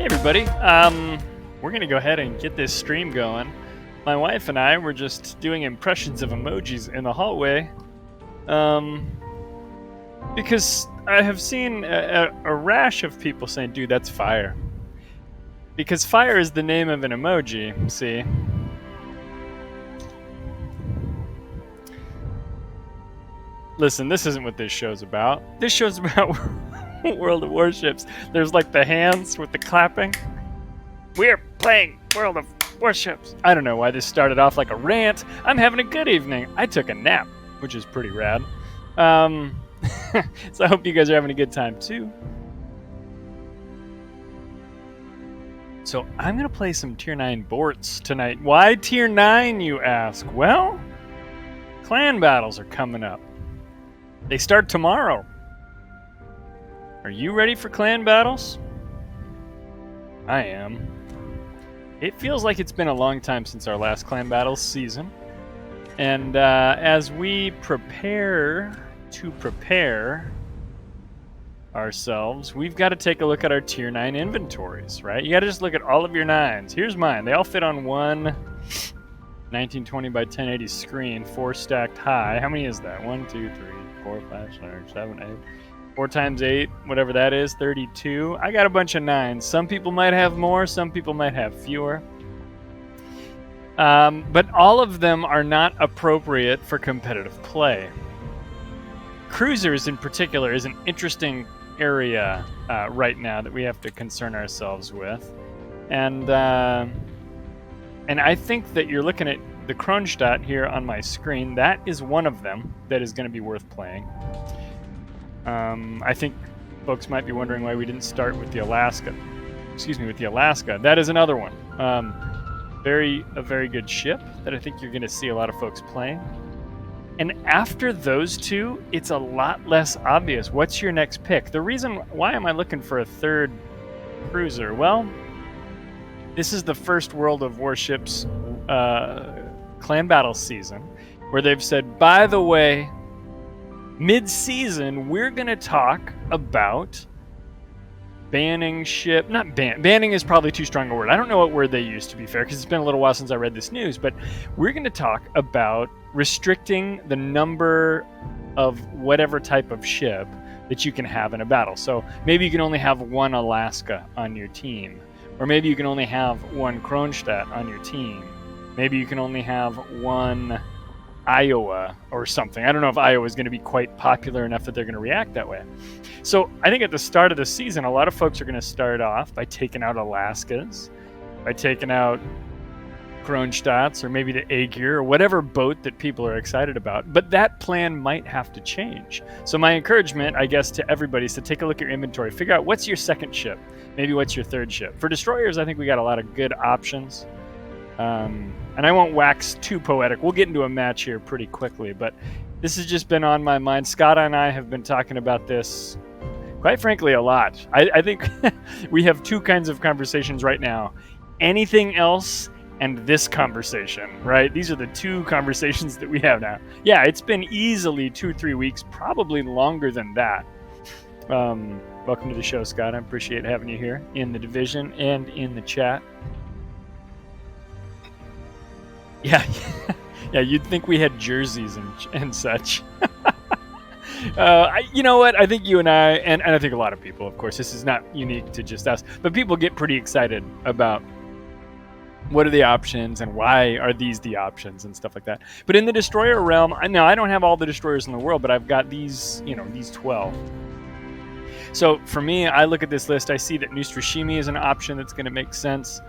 everybody. We're gonna go ahead and get this stream going. My wife and I were just doing impressions of emojis in the hallway, because I have seen a rash of people saying, dude, that's fire. Because fire is the name of an emoji, see? Listen, this isn't what this show's about. This show's about World of Warships. There's like the hands with the clapping. We're playing World of Warships. I don't know why this started off like a rant. I'm having a good evening. I took a nap, which is pretty rad. So I hope you guys are having a good time too. So I'm going to play some Tier 9 Borts tonight. Why Tier 9, you ask? Well, clan battles are coming up. They start tomorrow. Are you ready for clan battles? I am. It feels like it's been a long time since our last clan battles season. And as we prepare ourselves, we've got to take a look at our Tier 9 inventories, right? You got to just look at all of your 9s. Here's mine. They all fit on one 1920 by 1080 screen, 4 stacked high. How many is that? 1, 2, 3, 4, 5, 6, 7, 8. 4 times 8, whatever that is, 32. I got a bunch of 9s. Some people might have more, some people might have fewer. But all of them are not appropriate for competitive play. Cruisers in particular is an interesting area right now that we have to concern ourselves with. And I think that you're looking at the Kronshtadt here on my screen. That is one of them that is going to be worth playing. I think folks might be wondering why we didn't start with the Alaska. With the Alaska. That is another one. A very good ship that I think you're going to see a lot of folks playing. And after those two, it's a lot less obvious. What's your next pick? The reason why am I looking for a third cruiser? Well, this is the first World of Warships clan battle season where they've said, by the way, mid-season, we're going to talk about banning ship... Banning is probably too strong a word. I don't know what word they use, to be fair, because it's been a little while since I read this news, but we're going to talk about restricting the number of whatever type of ship that you can have in a battle. So maybe you can only have one Alaska on your team, or maybe you can only have one Kronshtadt on your team. Maybe you can only have one Iowa or something. I don't know if Iowa is going to be quite popular enough that they're going to react that way. So I think at the start of the season, a lot of folks are going to start off by taking out Alaskas, by taking out Kronstadts, or maybe the Aegir, or whatever boat that people are excited about. But that plan might have to change. So my encouragement, I guess, to everybody is to take a look at your inventory. Figure out what's your second ship. Maybe what's your third ship. For destroyers, I think we got a lot of good options. And I won't wax too poetic. We'll get into a match here pretty quickly, but this has just been on my mind. Scott and I have been talking about this, quite frankly, a lot. I think we have two kinds of conversations right now. Anything else and this conversation, right? These are the two conversations that we have now. Yeah, it's been easily 2-3 weeks, probably longer than that. Welcome to the show, Scott. I appreciate having you here in the division and in the chat. Yeah, yeah, you'd think we had jerseys and such. You know what? I think you and I, and I think a lot of people, of course, this is not unique to just us, but people get pretty excited about what are the options and why are these the options and stuff like that. But in the destroyer realm, I don't have all the destroyers in the world, but I've got these, these 12. So for me, I look at this list, I see that Nustrashimi is an option that's going to make sense.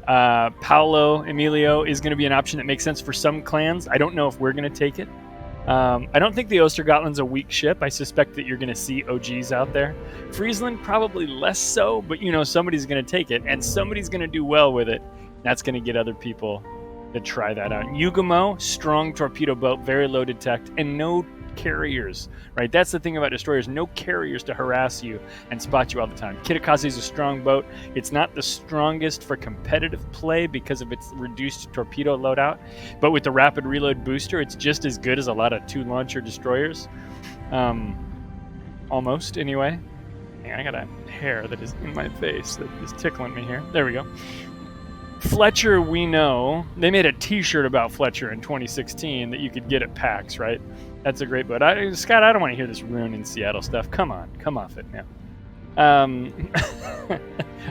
Paolo Emilio is going to be an option that makes sense for some clans. I don't know if we're going to take it. I don't think the Ostergotland's a weak ship. I suspect that you're going to see OGs out there. Friesland, probably less so, but somebody's going to take it, and somebody's going to do well with it. That's going to get other people to try that out. Yugamo, strong torpedo boat, very low detect, and no carriers, right? That's the thing about destroyers. No carriers to harass you and spot you all the time. Kitakaze is a strong boat. It's not the strongest for competitive play because of its reduced torpedo loadout, but with the rapid reload booster, it's just as good as a lot of 2-launcher destroyers. Almost, anyway. Hang on, I got a hair that is in my face that is tickling me here. There we go. Fletcher, we know. They made a t-shirt about Fletcher in 2016 that you could get at PAX, right? That's a great boat. Scott, I don't want to hear this Rune in Seattle stuff. Come on. Come off it now.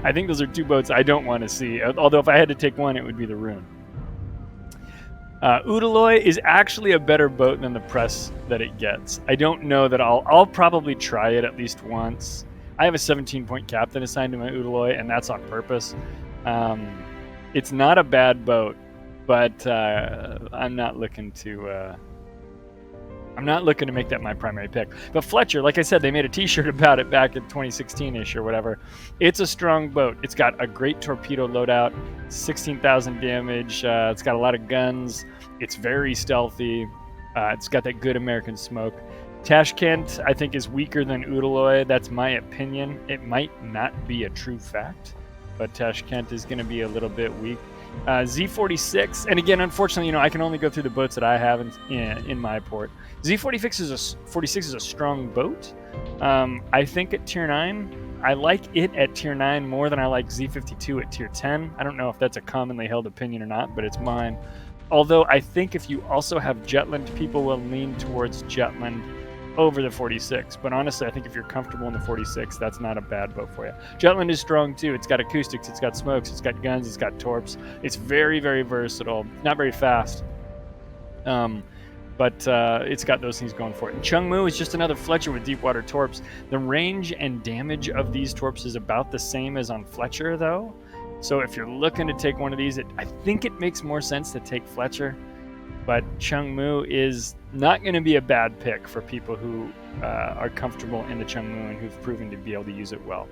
I think those are two boats I don't want to see. Although if I had to take one, it would be the Rune. Udaloy is actually a better boat than the press that it gets. I don't know that I'll probably try it at least once. I have a 17-point captain assigned to my Udaloy, and that's on purpose. It's not a bad boat, but I'm not looking to make that my primary pick. But Fletcher, like I said, they made a t-shirt about it back in 2016-ish or whatever. It's a strong boat. It's got a great torpedo loadout, 16,000 damage. It's got a lot of guns. It's very stealthy. It's got that good American smoke. Tashkent, I think, is weaker than Udaloy. That's my opinion. It might not be a true fact, but Tashkent is going to be a little bit weak. Z46, and again, unfortunately, I can only go through the boats that I have in my port. Z46 is a strong boat. I think at tier 9, I like it at tier 9 more than I like Z52 at tier 10. I don't know if that's a commonly held opinion or not, but it's mine. Although I think if you also have Jutland, people will lean towards Jutland over the 46. But honestly, I think if you're comfortable in the 46, that's not a bad boat for you. Jutland is strong too. It's got acoustics, it's got smokes, it's got guns, it's got torps. It's very, very versatile. Not very fast. But it's got those things going for it. And Chungmu is just another Fletcher with deep water torps. The range and damage of these torps is about the same as on Fletcher, though. So if you're looking to take one of these, I think it makes more sense to take Fletcher. But Chungmu is not going to be a bad pick for people who are comfortable in the Chungmu and who've proven to be able to use it well.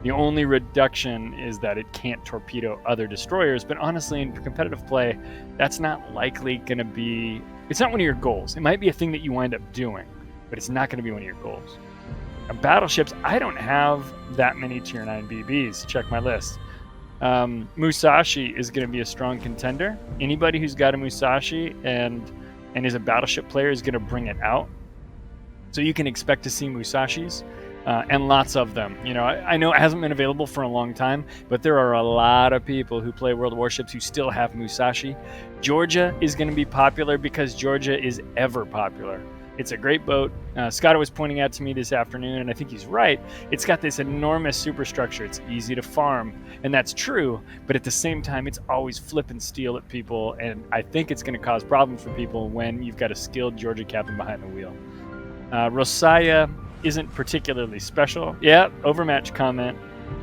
The only reduction is that it can't torpedo other destroyers, but honestly, in competitive play, that's not likely going to be... It's not one of your goals. It might be a thing that you wind up doing, but it's not going to be one of your goals. Now, battleships, I don't have that many tier 9 BBs. Check my list. Musashi is going to be a strong contender. Anybody who's got a Musashi and is a battleship player is going to bring it out. So you can expect to see Musashis. And lots of them. I know it hasn't been available for a long time, but there are a lot of people who play World of Warships who still have Musashi. Georgia is going to be popular because Georgia is ever popular. It's a great boat. Scott was pointing out to me this afternoon, and I think he's right. It's got this enormous superstructure. It's easy to farm, and that's true, but at the same time, it's always flip and steal at people, and I think it's going to cause problems for people when you've got a skilled Georgia captain behind the wheel. Rosaya isn't particularly special. Yeah, overmatch comment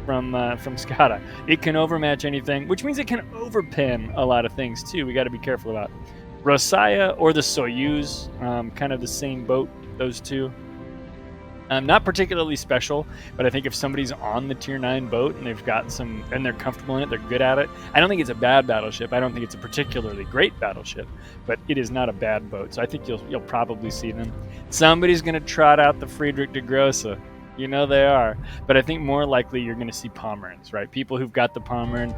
from Scotta. It can overmatch anything, which means it can overpin a lot of things too. We got to be careful about Rosaya or the Soyuz, kind of the same boat, those two. Not particularly special, but I think if somebody's on the tier 9 boat and they've got some, and they're comfortable in it, they're good at it. I don't think it's a bad battleship. I don't think it's a particularly great battleship, but it is not a bad boat. So I think you'll probably see them. Somebody's going to trot out the Friedrich de Grosse. They are. But I think more likely you're going to see Pomerans, right? People who've got the Pomeran,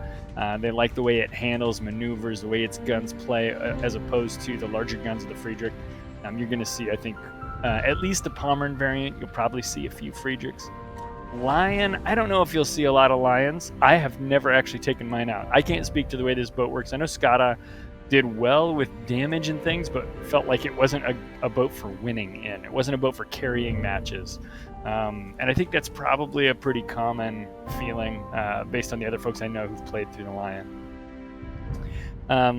they like the way it handles maneuvers, the way its guns play, as opposed to the larger guns of the Friedrich. You're going to see, I think, at least the Pomeran variant. You'll probably see a few Friedrichs. Lion, I don't know if you'll see a lot of Lions. I have never actually taken mine out. I can't speak to the way this boat works. I know Scotta did well with damage and things, but felt like it wasn't a boat for winning in. It wasn't a boat for carrying matches. And I think that's probably a pretty common feeling based on the other folks I know who've played through the Lion.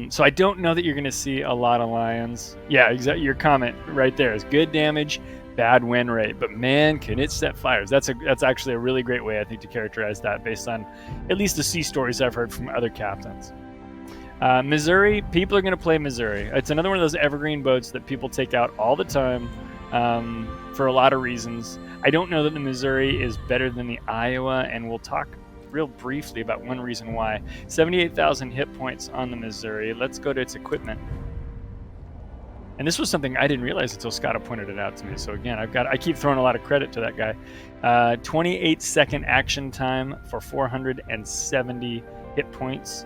So I don't know that you're going to see a lot of Lions. Yeah, exactly. Your comment right there is good damage, bad win rate. But man, can it set fires. That's actually a really great way, I think, to characterize that based on at least the sea stories I've heard from other captains. Missouri, people are going to play Missouri. It's another one of those evergreen boats that people take out all the time for a lot of reasons. I don't know that the Missouri is better than the Iowa, and we'll talk real briefly about one reason why. 78,000 hit points on the Missouri. Let's go to its equipment. And this was something I didn't realize until Scotta pointed it out to me. So again, I keep throwing a lot of credit to that guy. 28-second action time for 470 hit points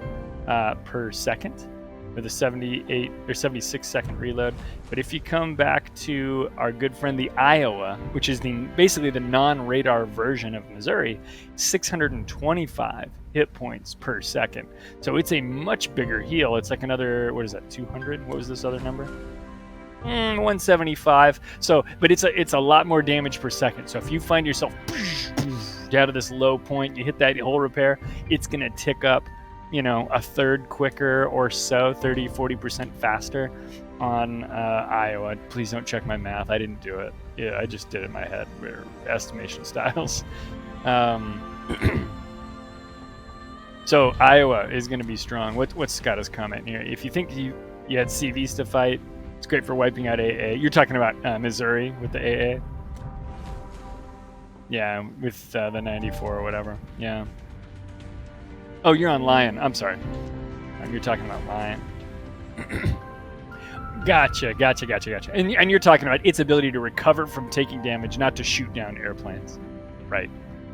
per second. with a 78 or 76-second reload. But if you come back to our good friend the Iowa, which is basically the non-radar version of Missouri, 625 hit points per second. So it's a much bigger heal. It's like another, what is that, 200? What was this other number? 175. So, but it's a lot more damage per second. So if you find yourself out of this low point, you hit that whole repair, it's going to tick up, you know, a third quicker or so, 30-40% faster on Iowa. Please don't check my math. I didn't do it. Yeah, I just did it in my head. We're estimation styles. So Iowa is going to be strong. What's Scotta's comment here? If you think you had CVs to fight, it's great for wiping out AA. You're talking about Missouri with the AA? Yeah, with the 94 or whatever. Yeah. Oh, you're on Lion. I'm sorry. You're talking about Lion. Gotcha. And you're talking about its ability to recover from taking damage, not to shoot down airplanes. Right.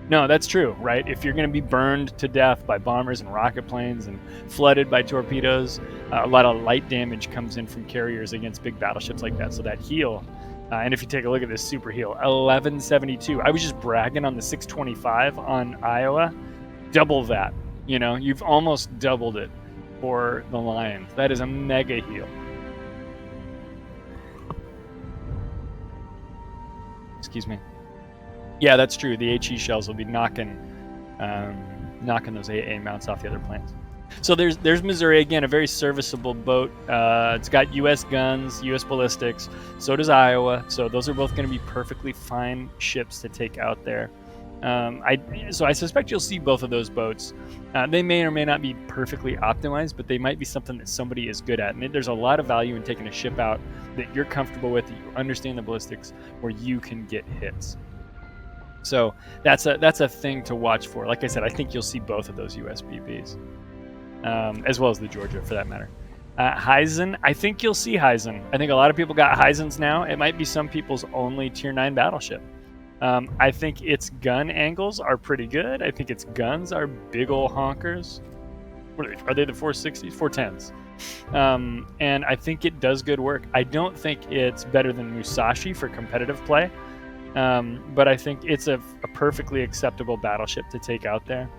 No, that's true, right? If you're going to be burned to death by bombers and rocket planes and flooded by torpedoes, a lot of light damage comes in from carriers against big battleships like that. So that heal, and if you take a look at this super heal, 1172. I was just bragging on the 625 on Iowa. Double that. You know, you've almost doubled it for the Lions. That is a mega heal. Excuse me. Yeah, that's true. The HE shells will be knocking those AA mounts off the other planes. So there's Missouri, again, a very serviceable boat. It's got U.S. guns, U.S. ballistics. So does Iowa. So those are both going to be perfectly fine ships to take out there. So I suspect you'll see both of those boats. They may or may not be perfectly optimized, but they might be something that somebody is good at. And there's a lot of value in taking a ship out that you're comfortable with, that you understand the ballistics, where you can get hits. So that's a thing to watch for. Like I said, I think you'll see both of those USBBs, as well as the Georgia for that matter. Heisen, I think you'll see Heisen. I think a lot of people got Heisens now. It might be some people's only Tier 9 battleship. I think its gun angles are pretty good. I think its guns are big ol' honkers. What are they the 460s? 410s. And I think it does good work. I don't think it's better than Musashi for competitive play. But I think it's a perfectly acceptable battleship to take out there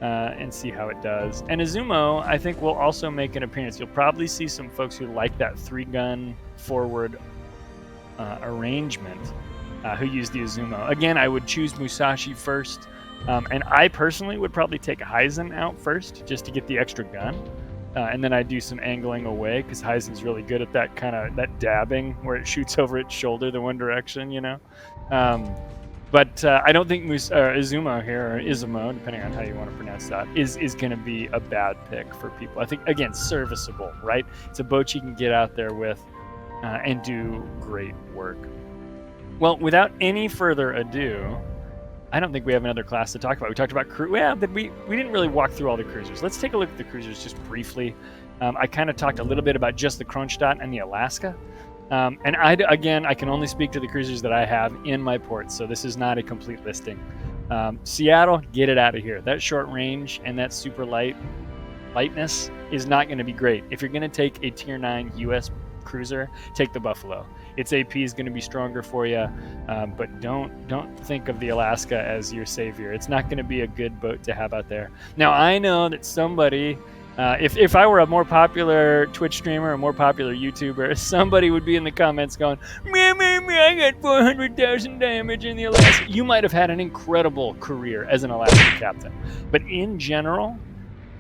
and see how it does. And Izumo, I think, will also make an appearance. You'll probably see some folks who like that 3-gun forward arrangement who use the Izumo. Again, I would choose Musashi first. And I personally would probably take Heisen out first just to get the extra gun. And then I do some angling away because Heisen's really good at that kind of that dabbing where it shoots over its shoulder the one direction, you know. But I don't think Izumo here, or Izumo, depending on how you want to pronounce that, is going to be a bad pick for people. I think, again, serviceable, right? It's a boat you can get out there with and do great work. Well, without any further ado, I don't think we have another class to talk about. We talked about but we didn't really walk through all the cruisers. Let's take a look at the cruisers just briefly. I kind of talked a little bit about just the Kronshtadt and the Alaska. And I can only speak to the cruisers that I have in my ports, so this is not a complete listing. Seattle, get it out of here. That short range and that super lightness is not going to be great. If you're going to take a Tier 9 U.S. cruiser, take the Buffalo. Its AP is going to be stronger for you, but don't think of the Alaska as your savior. It's not going to be a good boat to have out there. Now, I know that somebody, if I were a more popular Twitch streamer, a more popular YouTuber, somebody would be in the comments going, me, I got 400,000 damage in the Alaska. You might have had an incredible career as an Alaska captain, but in general,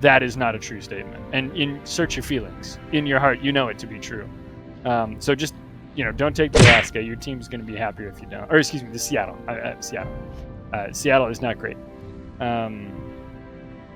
that is not a true statement. And search your feelings. In your heart, you know it to be true. So just, don't take the Alaska. Your team's going to be happier if you don't. Or excuse me, the Seattle. Seattle is not great.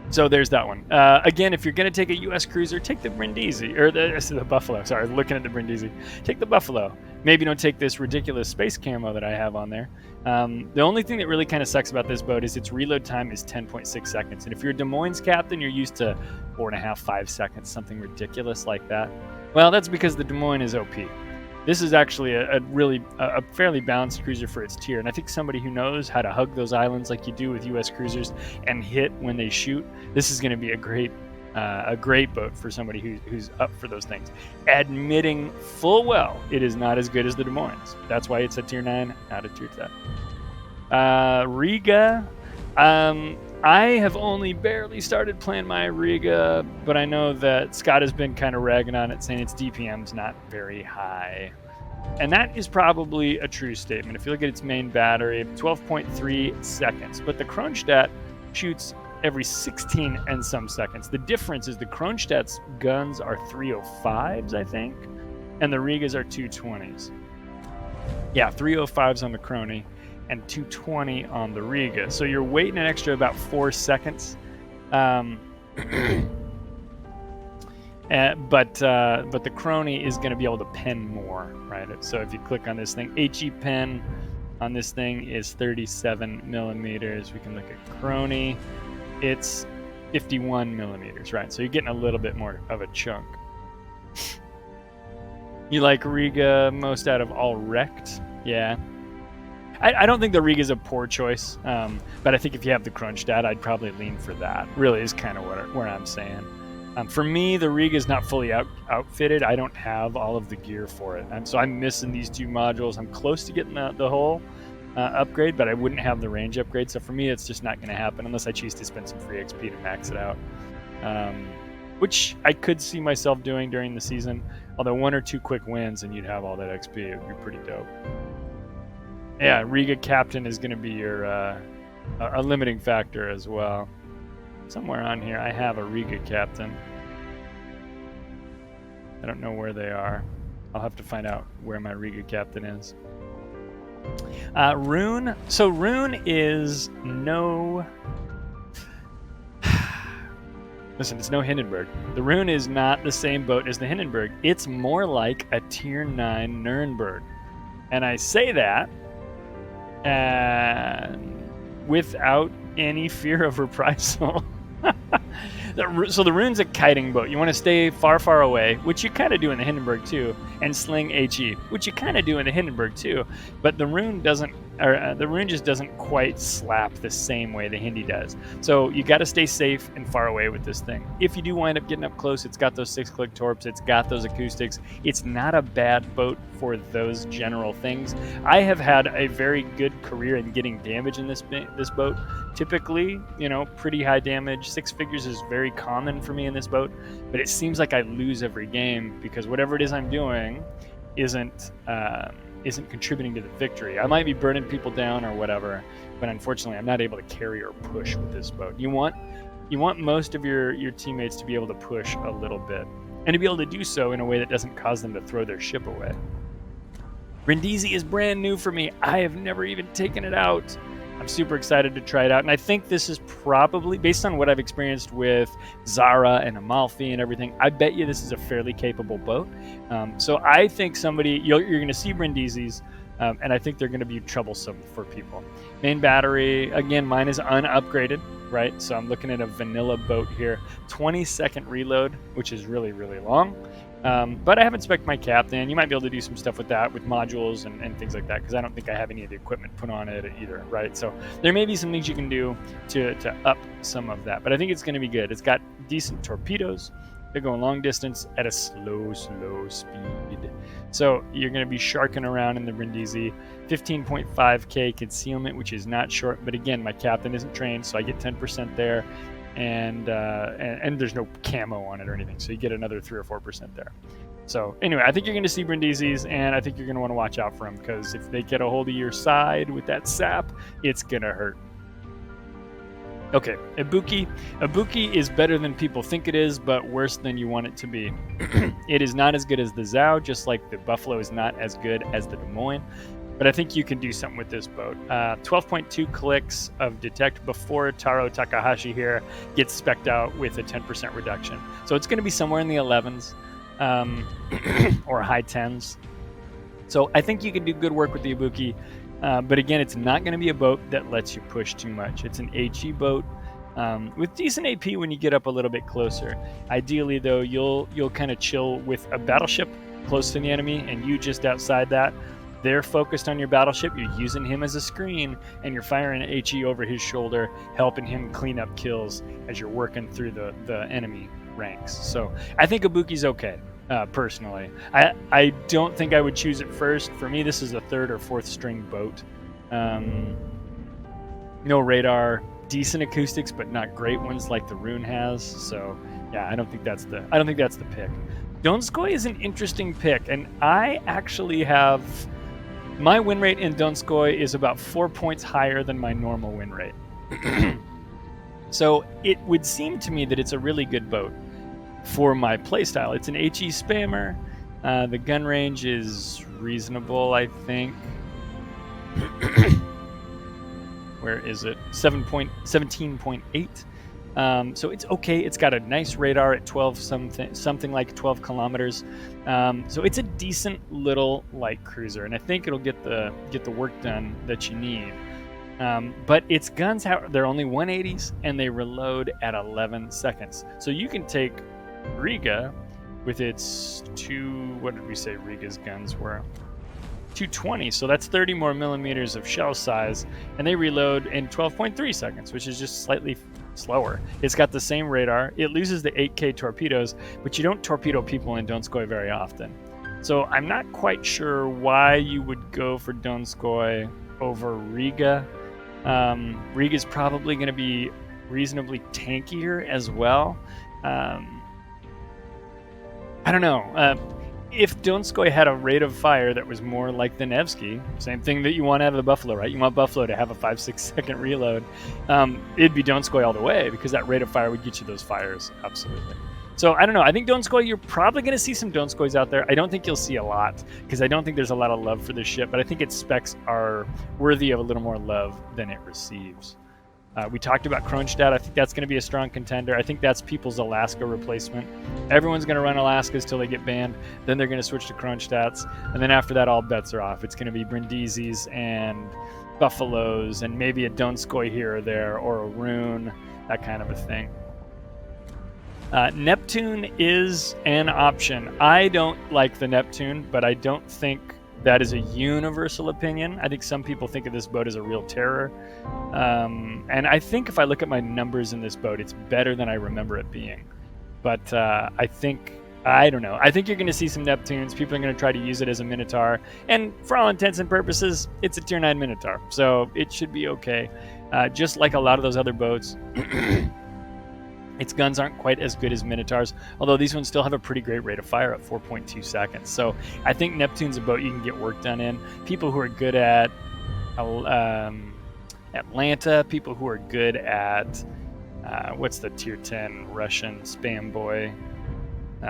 So there's that one. Again, if you're going to take a U.S. cruiser, take the Brindisi, or the Buffalo. Sorry, looking at the Brindisi. Take the Buffalo. Maybe don't take this ridiculous space camo that I have on there. The only thing that really kind of sucks about this boat is its reload time is 10.6 seconds. And if you're a Des Moines captain, you're used to 4.5, 5 seconds, something ridiculous like that. Well, that's because the Des Moines is OP. This is actually a fairly balanced cruiser for its tier, and I think somebody who knows how to hug those islands like you do with U.S. cruisers and hit when they shoot, this is going to be a great A great boat for somebody who's up for those things, admitting full well it is not as good as the Des Moines. That's why it's a tier 9, not a tier 10. Riga. I have only barely started playing my Riga, but I know that Scott has been kind of ragging on it, saying its DPM's not very high. And that is probably a true statement. If you look at its main battery, 12.3 seconds. But the Kronshtadt shoots every 16 and some seconds. The difference is the Kronstadt's guns are 305s, I think, and the Rigas are 220s. Yeah, 305s on the Crony and 220 on the Riga. So you're waiting an extra about 4 seconds. But the Crony is going to be able to pen more, right? So if you click on this thing, HE pen on this thing is 37 millimeters. We can look at Crony. It's 51 millimeters, right? So you're getting a little bit more of a chunk. You like Riga most out of all wrecked? Yeah. I don't think the Riga is a poor choice, but I think if you have the Kronshtadt, I'd probably lean for that. Really is kind of where I'm saying. For me, the Riga is not fully outfitted. I don't have all of the gear for it, and so I'm missing these 2 modules. I'm close to getting the whole upgrade, but I wouldn't have the range upgrade. So for me, it's just not going to happen unless I choose to spend some free XP to max it out, which I could see myself doing during the season. Although 1 or 2 quick wins and you'd have all that XP, it would be pretty dope. Yeah, Riga Captain is going to be your a limiting factor as well. Somewhere on here, I have a Riga Captain. I don't know where they are. I'll have to find out where my Riga Captain is. Rune. So Rune is no... Listen, it's no Hindenburg. The Rune is not the same boat as the Hindenburg. It's more like a tier 9 Nuremberg. And I say that without any fear of reprisal. So the Rune's a kiting boat. You want to stay far, far away, which you kind of do in the Hindenburg too, and sling HE, which you kind of do in the Hindenburg too. But the Rune doesn't, or the Rune just doesn't quite slap the same way the Hindi does. So you got to stay safe and far away with this thing. If you do wind up getting up close, it's got those 6-click torps, it's got those acoustics. It's not a bad boat for those general things. I have had a very good career in getting damage in this boat. Typically, pretty high damage. 6 figures is very common for me in this boat, but it seems like I lose every game because whatever it is I'm doing isn't contributing to the victory. I might be burning people down or whatever, but unfortunately I'm not able to carry or push with this boat. You want most of your teammates to be able to push a little bit and to be able to do so in a way that doesn't cause them to throw their ship away. Brindisi is brand new for me. I have never even taken it out. I'm super excited to try it out, and I think this is probably, based on what I've experienced with Zara and Amalfi and everything, I bet you this is a fairly capable boat. So I think you're going to see Brindisi's, and I think they're going to be troublesome for people. Main battery, again, mine is unupgraded, right? So I'm looking at a vanilla boat here. 20-second reload, which is really, really long. But I haven't spec'd my Captain. You might be able to do some stuff with that, with modules and things like that, because I don't think I have any of the equipment put on it either, right? So there may be some things you can do to up some of that, but I think it's going to be good. It's got decent torpedoes. They're going long distance at a slow speed. So you're going to be sharking around in the Brindisi. 15.5K concealment, which is not short, but again, my Captain isn't trained, so I get 10% there. And there's no camo on it or anything, so you get another 3 or 4% there. So anyway, I think you're going to see Brindisi's, and I think you're going to want to watch out for them, because if they get a hold of your side with that sap, it's going to hurt. Okay, Ibuki. Ibuki is better than people think it is, but worse than you want it to be. It is not as good as the Zhao, just like the Buffalo is not as good as the Des Moines. But I think you can do something with this boat. 12.2 clicks of detect before Taro Takahashi here gets spec'd out with a 10% reduction. So it's going to be somewhere in the 11s or high 10s. So I think you can do good work with the Ibuki. But again, it's not going to be a boat that lets you push too much. It's an HE boat with decent AP when you get up a little bit closer. Ideally, though, you'll kind of chill with a battleship close to the enemy and you just outside that. they're focused on your battleship, you're using him as a screen, and you're firing an HE over his shoulder, helping him clean up kills as you're working through the enemy ranks. So I think Ibuki's okay, personally. I don't think I would choose it first. For me, this is a third or fourth string boat. No radar, decent acoustics, but not great ones like the Rune has. So yeah, I don't think that's the pick. Donskoy is an interesting pick, and I actually have my win rate in Donskoy is about 4 points higher than my normal win rate. So it would seem to me that it's a really good boat for my playstyle. It's an HE spammer. The gun range is reasonable, I think. Where is it? 17.8. So it's okay. It's got a nice radar at 12 something like 12 kilometers. So it's a decent little light cruiser, and I think it'll get the work done that you need. But its guns, they're only 180s, and they reload at 11 seconds. So you can take Riga with its what did we say Riga's guns were? 220, so that's 30 more millimeters of shell size, and they reload in 12.3 seconds, which is just slightly slower. It's got the same radar. It loses the 8K torpedoes, but you don't torpedo people in Donskoy very often. So I'm not quite sure why you would go for Donskoy over Riga. Riga's probably going to be reasonably tankier as well. I don't know. If Donskoy had a rate of fire that was more like the Nevsky, same thing that you want out of the Buffalo, right? You want Buffalo to have a 5-6 second reload. It'd be Donskoy all the way, because that rate of fire would get you those fires, absolutely. So I don't know. I think Donskoy, you're probably going to see some Donskoys out there. I don't think you'll see a lot, because I don't think there's a lot of love for this ship, but I think its specs are worthy of a little more love than it receives. We talked about Kronshtadt. I think that's going to be a strong contender. I think that's people's Alaska replacement. Everyone's going to run Alaskas till they get banned. Then they're going to switch to Kronstadts. And then after that, all bets are off. It's going to be Brindizis and Buffaloes and maybe a Donskoy here or there, or a Rune, that kind of a thing. Neptune is an option. I don't like the Neptune, but I don't think that is a universal opinion. I think some people think of this boat as a real terror. And I think if I look at my numbers in this boat, it's better than I remember it being. But I don't know. I think you're going to see some Neptunes. People are going to try to use it as a Minotaur. And for all intents and purposes, it's a Tier 9 Minotaur. So it should be okay. Just like a lot of those other boats, its guns aren't quite as good as Minotaurs, although these ones still have a pretty great rate of fire at 4.2 seconds. So I think Neptune's a boat you can get work done in. People who are good at Atlanta, people who are good at, what's the Tier 10 Russian spam boy?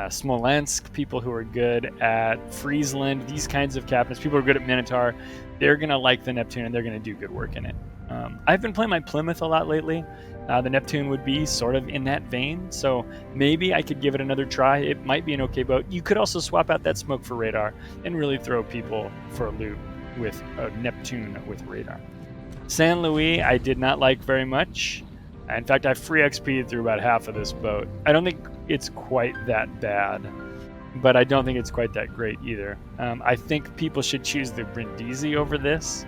Smolensk, people who are good at Friesland, these kinds of captains, people who are good at Minotaur, they're going to like the Neptune and they're going to do good work in it. I've been playing my Plymouth a lot lately. The Neptune would be sort of in that vein, so maybe I could give it another try. It might be an okay boat. You could also swap out that smoke for radar and really throw people for a loop with a Neptune with radar. San Luis, I did not like very much. In fact, I free XP'd through about half of this boat. I don't think it's quite that bad, but I don't think it's quite that great either. I think people should choose the Brindisi over this.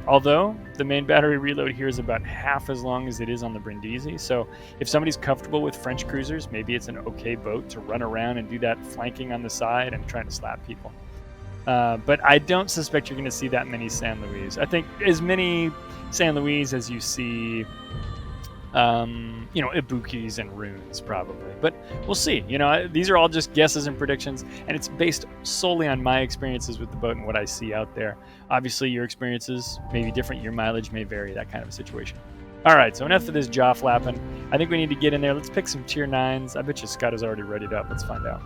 Although the main battery reload here is about half as long as it is on the Brindisi, so if somebody's comfortable with French cruisers, maybe it's an okay boat to run around and do that flanking on the side and trying to slap people. But I don't suspect you're going to see that many San Luis. I think as many San Luis as you see, Ibukis and Runes probably. But we'll see. These are all just guesses and predictions, and it's based solely on my experiences with the boat and what I see out there. Obviously, your experiences may be different. Your mileage may vary, that kind of a situation. All right, so enough of this jaw flapping. I think we need to get in there. Let's pick some Tier 9s. I bet you Scott is already readied up. Let's find out.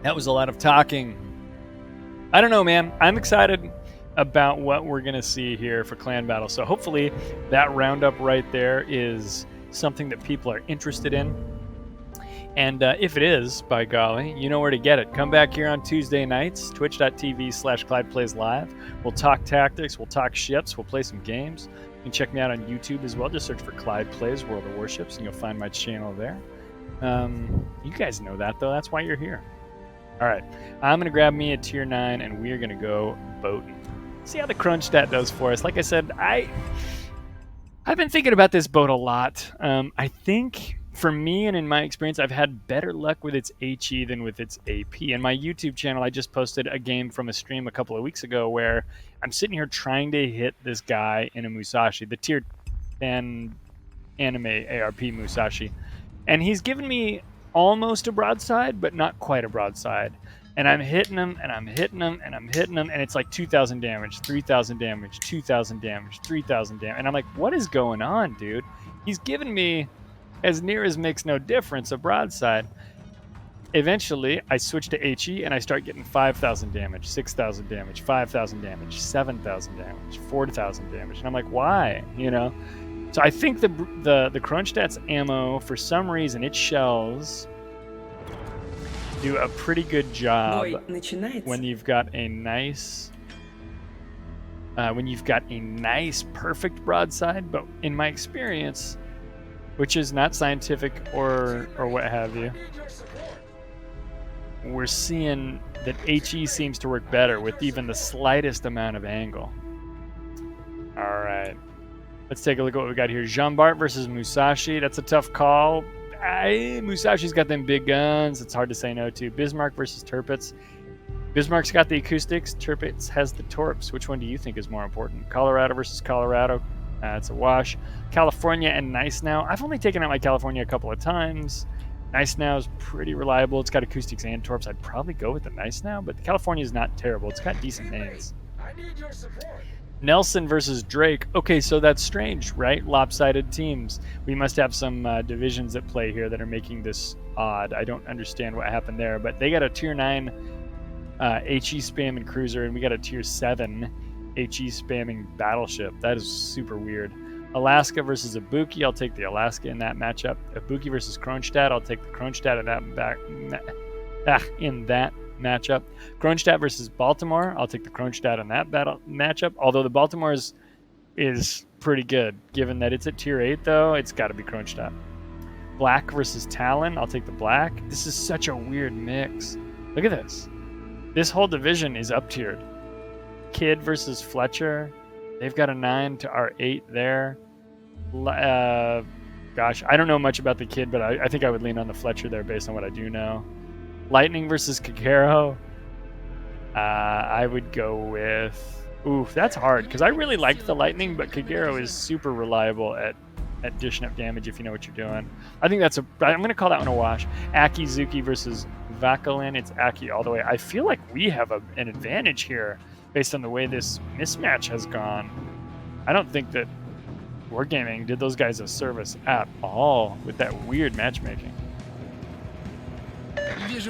That was a lot of talking. I don't know, man. I'm excited about what we're going to see here for Clan Battle. So hopefully that roundup right there is something that people are interested in. And if it is, by golly, you know where to get it. Come back here on Tuesday nights, twitch.tv/ClydePlaysLive. We'll talk tactics, we'll talk ships, we'll play some games. You can check me out on YouTube as well. Just search for Clyde Plays World of Warships and you'll find my channel there. You guys know that, though. That's why you're here. All right, I'm gonna grab me a tier 9, and we are gonna go boating. See how the Kronshtadt does for us. Like I said, I've been thinking about this boat a lot. I think for me and in my experience, I've had better luck with its HE than with its AP. In my YouTube channel, I just posted a game from a stream a couple of weeks ago where I'm sitting here trying to hit this guy in a Musashi, the tier 10 anime ARP Musashi. And he's given me almost a broadside, but not quite a broadside. And I'm hitting him, and I'm hitting him, and I'm hitting him, and it's like 2,000 damage, 3,000 damage, 2,000 damage, 3,000 damage. And I'm like, what is going on, dude? He's given me, as near as makes no difference, a broadside. Eventually, I switch to HE, and I start getting 5,000 damage, 6,000 damage, 5,000 damage, 7,000 damage, 4,000 damage. And I'm like, why? You know? So I think the Kronstadt's ammo, for some reason, its shells do a pretty good job when you've got a nice perfect broadside. But in my experience, which is not scientific or what have you, we're seeing that HE seems to work better with even the slightest amount of angle. All right. Let's take a look at what we got here. Jean Bart versus Musashi. That's a tough call. Musashi's got them big guns. It's hard to say no to. Bismarck versus Tirpitz. Bismarck's got the acoustics. Tirpitz has the torps. Which one do you think is more important? Colorado versus Colorado. It's a wash. California and Nice Now. I've only taken out my California a couple of times. Nice Now is pretty reliable. It's got acoustics and torps. I'd probably go with the Nice Now, but the California is not terrible. It's got decent names. I need your support. Nelson versus Drake. Okay, so that's strange, right? Lopsided teams. We must have some divisions at play here that are making this odd. I don't understand what happened there, but they got a tier 9 HE spamming cruiser, and we got a tier 7 HE spamming battleship. That is super weird. Alaska versus Ibuki. I'll take the Alaska in that matchup. Ibuki versus Kronshtadt. I'll take the Kronshtadt in that matchup. Kronshtadt versus Baltimore. I'll take the Kronshtadt in that battle matchup. Although the Baltimore is pretty good, given that it's at tier 8, though. It's got to be Kronshtadt. Black versus Talon. I'll take the Black. This is such a weird mix. Look at this. This whole division is up tiered. Kid versus Fletcher. They've got a 9 to our 8 there. Gosh, I don't know much about the Kid, but I think I would lean on the Fletcher there based on what I do know. Lightning versus Kakero. I would go with... Oof, that's hard, because I really liked the Lightning, but Kagero is super reliable at dishing up damage if you know what you're doing. I think that's I'm going to call that one a wash. Aki Zuki versus Vakalin. It's Aki all the way. I feel like we have an advantage here based on the way this mismatch has gone. I don't think that Wargaming did those guys a service at all with that weird matchmaking. See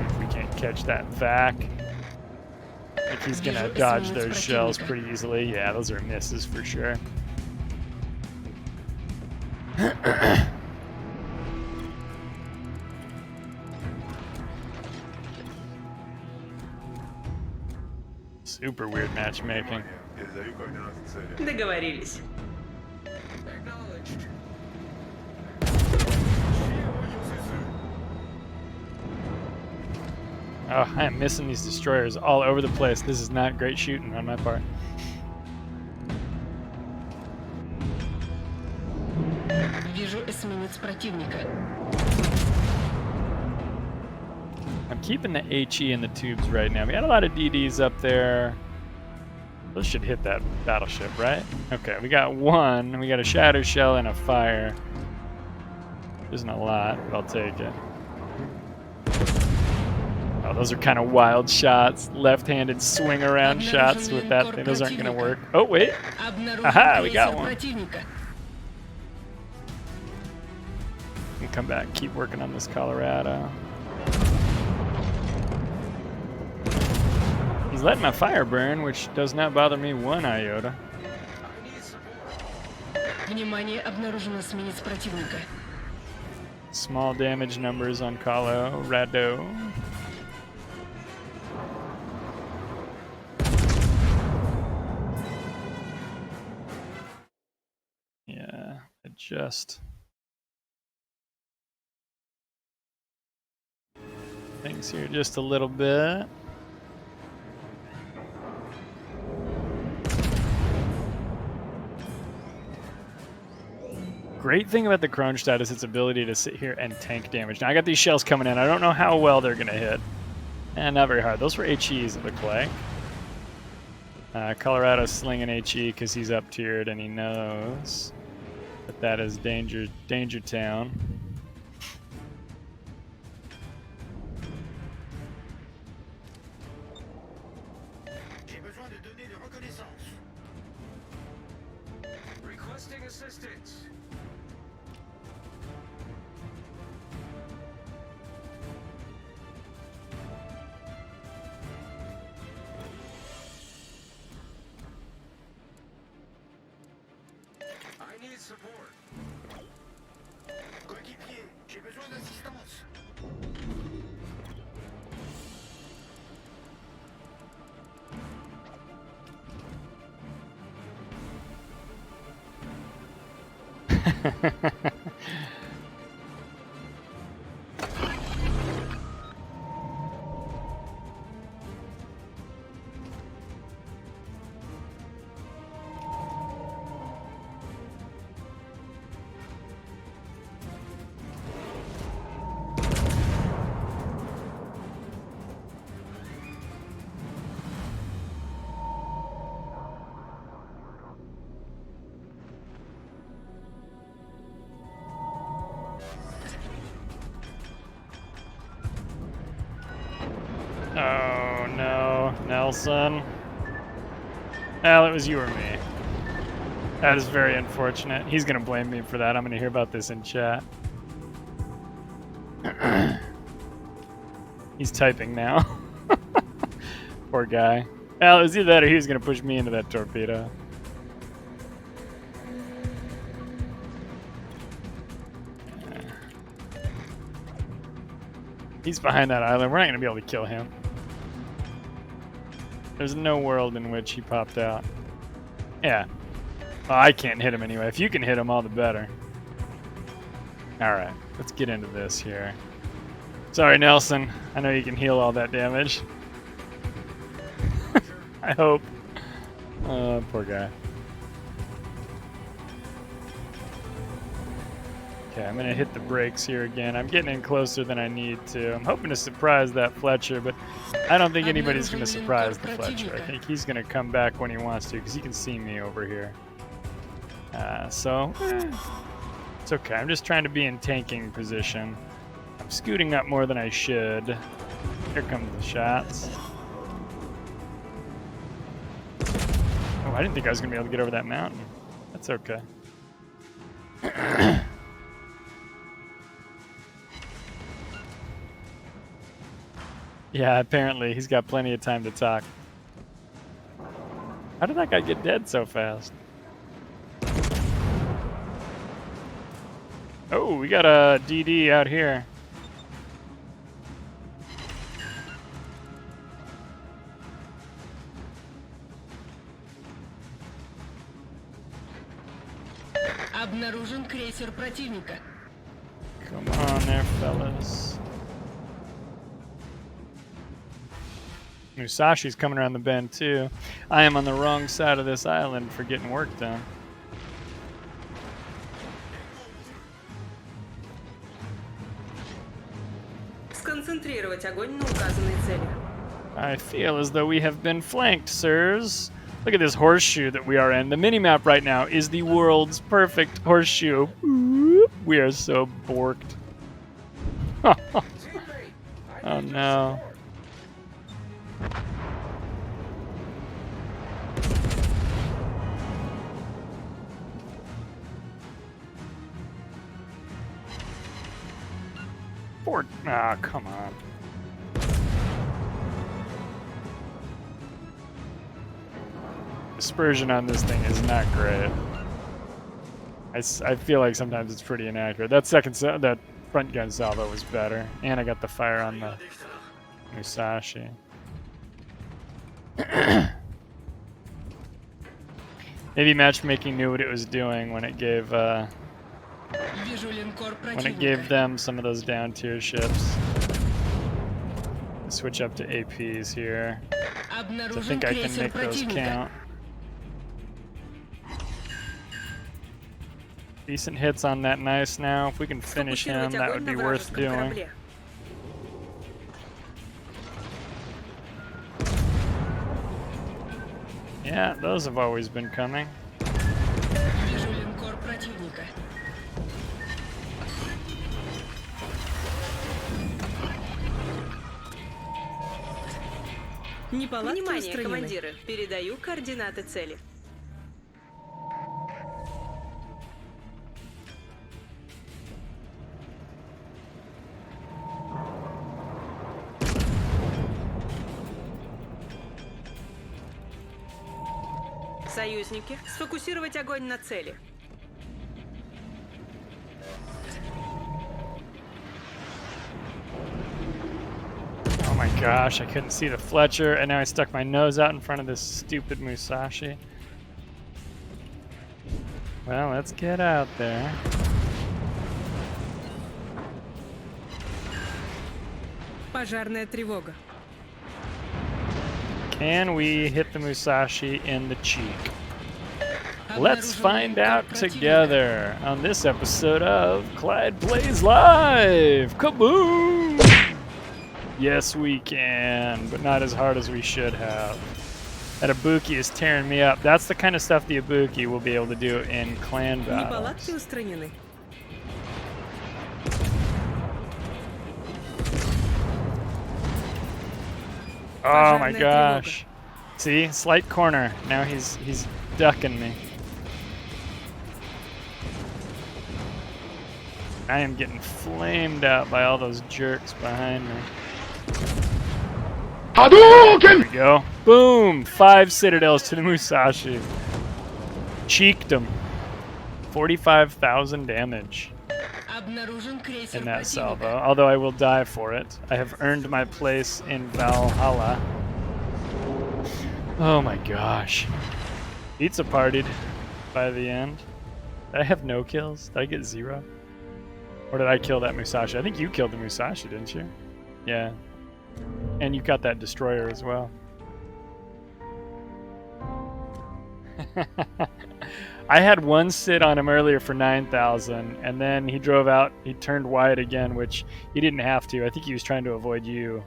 if we can't catch that Vac. I think he's going to dodge those shells pretty easily. Yeah, those are misses for sure. Super weird matchmaking. Договорились. Oh, I am missing these destroyers all over the place. This is not great shooting on my part. I'm keeping the HE in the tubes right now. We got a lot of DDs up there. Those should hit that battleship, right? Okay, we got one. We got a shatter shell and a fire. Isn't a lot, but I'll take it. Oh, those are kind of wild shots. Left-handed swing around shots with that thing. Those aren't going to work. Oh, wait. Aha, we got one. We'll come back, keep working on this Colorado. He's letting my fire burn, which does not bother me one iota. Small damage numbers on Colorado. Yeah, adjust. things here just a little bit. Great thing about the Kronshtadt is its ability to sit here and tank damage. Now I got these shells coming in. I don't know how well they're going to hit. And not very hard. Those were HEs, it looked like. Colorado's slinging HE because he's up tiered and he knows that that is danger town. Requesting assistance. I need support. Coéquipier, j'ai besoin d'assistance. Oh no, Nelson. Well, it was you or me. That is very unfortunate. He's gonna blame me for that. I'm gonna hear about this in chat. He's typing now. Poor guy. Well, it was either that or he was gonna push me into that torpedo. He's behind that island. We're not gonna be able to kill him. There's no world in which he popped out. Yeah. Oh, I can't hit him anyway. If you can hit him, all the better. Alright, let's get into this here. Sorry, Nelson. I know you can heal all that damage. I hope. Poor guy. Okay, I'm gonna hit the brakes here again. I'm getting in closer than I need to. I'm hoping to surprise that Fletcher, but I don't think anybody's gonna surprise the Fletcher. I think he's gonna come back when he wants to, because he can see me over here. It's okay. I'm just trying to be in tanking position. I'm scooting up more than I should. Here come the shots. Oh, I didn't think I was gonna be able to get over that mountain. That's okay. Yeah, apparently he's got plenty of time to talk. How did that guy get dead so fast? Oh, we got a DD out here. Обнаружен крейсер противника. Come on there, fellas. Musashi's coming around the bend too. I am on the wrong side of this island for getting work done. Сконцентрировать огонь на указанной цели. I feel as though we have been flanked, sirs. Look at this horseshoe that we are in. The minimap right now is the world's perfect horseshoe. We are so borked. Oh no. Ah, come on. Dispersion on this thing is not great. I feel like sometimes it's pretty inaccurate. That that front gun salvo was better, and I got the fire on the Musashi. Maybe matchmaking knew what it was doing when it gave them some of those down tier ships. switch up to APs here. I Обнаружен think I can крейсер make those противника. count. Decent hits on that nice now. If we can finish him, Сфокусировать that огонь would на be worth вражеском doing. корабле. Yeah, those have always been coming. Вижу линкор противника. Неполадки Внимание, командиры. Передаю координаты цели. Союзники, сфокусировать огонь на цели. Oh my gosh, I couldn't see the Fletcher, and now I stuck my nose out in front of this stupid Musashi. Well, let's get out there. Пожарная тревога. Can we hit the Musashi in the cheek? Let's find out together on this episode of Clyde Plays Live! Kaboom! Yes, we can, but not as hard as we should have. That Ibuki is tearing me up. That's the kind of stuff the Ibuki will be able to do in clan battles. Неполадки устранены. Oh my Пожарная gosh. See? Slight corner. Now he's ducking me. I am getting flamed out by all those jerks behind me. There we go. Boom! 5 citadels to the Musashi. Cheeked him. 45,000 damage Обнаружен крейсер in that salvo. противника. Although I will die for it. I have earned my place in Valhalla. Oh my gosh. Pizza partied by the end. Did I have no kills? Did I get 0? Or did I kill that Musashi? I think you killed the Musashi, didn't you? Yeah. And you got that destroyer as well. I had one sit on him earlier for 9,000, and then he drove out. He turned wide again, which he didn't have to. I think he was trying to avoid you.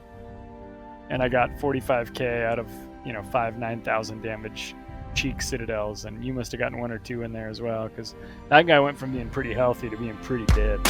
And I got 45k out of 5 9,000 damage cheek citadels, and you must have gotten 1 or 2 in there as well, because that guy went from being pretty healthy to being pretty dead.